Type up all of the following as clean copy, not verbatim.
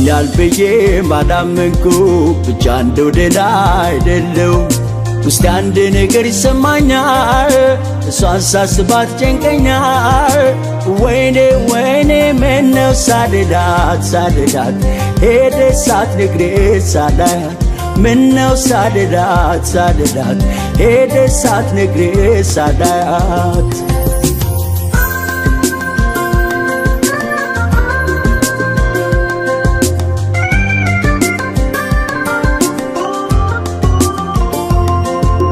አሞኛል ብዬ ባላመንኩ ብቻ እንደው ደህና አይደለሁም ውስጥ አንድ ነገር ይሰማኛል እሷን ሳስባት ጨንቀኛል ወይኔ ወይኔ ምነው ሳልላት ሄደች ሳትነግረኝ ሳላያት ምነው ሳልላት ሄደች ሳትነግረኝ ሳላያት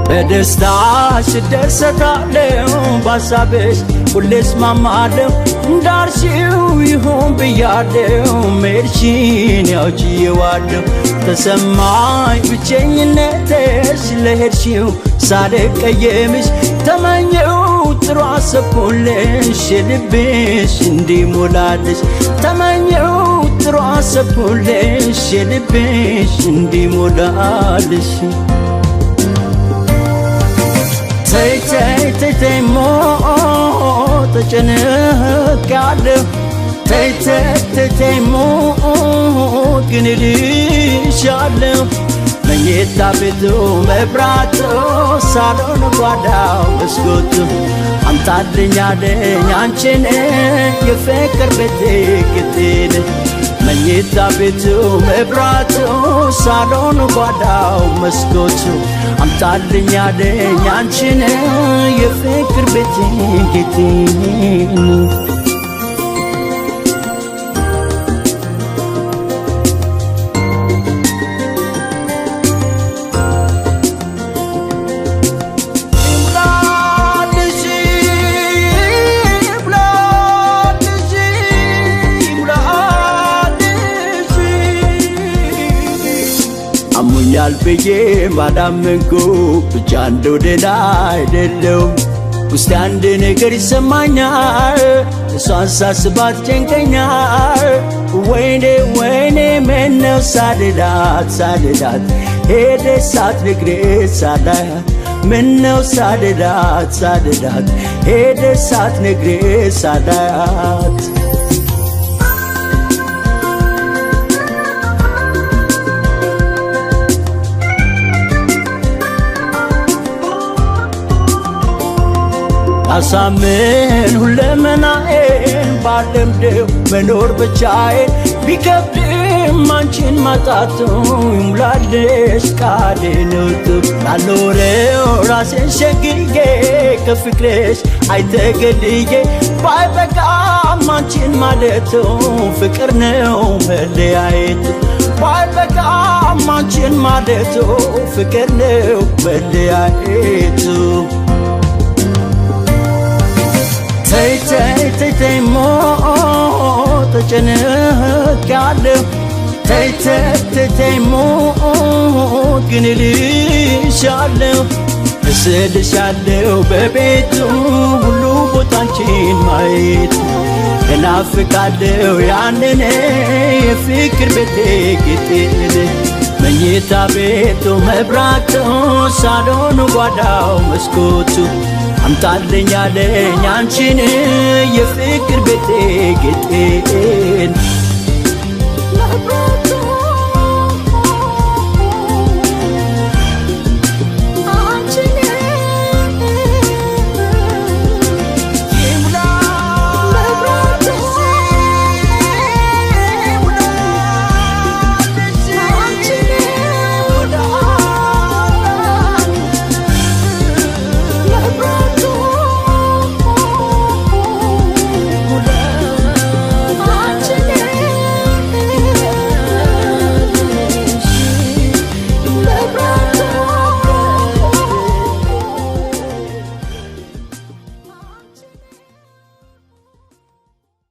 በደስታሽ እደሰታለሁ በሐሳብሽ ሁሌ እስማማለሁ እንዳልሽው ይሁን ብያለሁ መሄድሽን ያው ችዬዋለሁ ተሰማኝ ብቸኝነትሽ ለሄድሽው ሳልቀየምሽ ተመኘው ጥሩ አሰብኩልሽ የልብሽ እንዲሞላልሽ ተመኘው ጥሩ አሰብኩልሽ የልብሽ እንዲሞላልሽ ተይ ሞ ተጨንቄያለሁ ተይ ሞ ግን እልሻለሁ መኝታ ቤቱ መብራቱ ሳሎን ጓዳው መስኮቱ አምጣልኝ አለኝ አንቺን የፍቅር ቤቴ ግዴን መኝታ ቤቱ መብራቱ ሳሎን ጓዳው መስኮቱ አምጣልኝ አለኝ አንቺን የፍቅር ቤቴ ግዴን አሞኛል ብዬ ባላመንኩ ብቻ እንደው ደህና አይደለሁም ውስጥ አንድ ነገር ይሰማኛል እሷን ሳስባት ጨንቀኛል ወይኔ ወይኔ ምነው ሳልላት ሄደች ሳትነግረኝ ሳላያት ምነው ሳልላት ሄደች ሳትነግረኝ ሳላያት አሳምን ሁለመናዬን ባለምደው መኖር ብቻዬን ቢከብድም አንቺን ማጣቱ ይሙላልሽ ቃሌ ነው ላልኖረው ራሴን ሸግዬ ከፍቅርሽ አይተገልዬ ባይበቃም አንቺን ማለቱ ፍቅር ነው መለያየቱ ባይበቃም አንቺን ማለቱ ፍቅር ነው መለያየቱ ተይ ሞ ተጨንቄያለሁ ተይ ሞ ግን እልሻለሁ እስልሻለሁ በቤቱ ሁሉ ቦታ አንቺን ማየት እናፍቃለሁ ያንን የፍቅር ቤቴ ግጥል መኝታ ቤቱ መብራቱ ሳሎኑ ጓዳው መስኮቱ አምጣልኝ አለኝ አንቺን የፍቅር ቤቴ ግጤን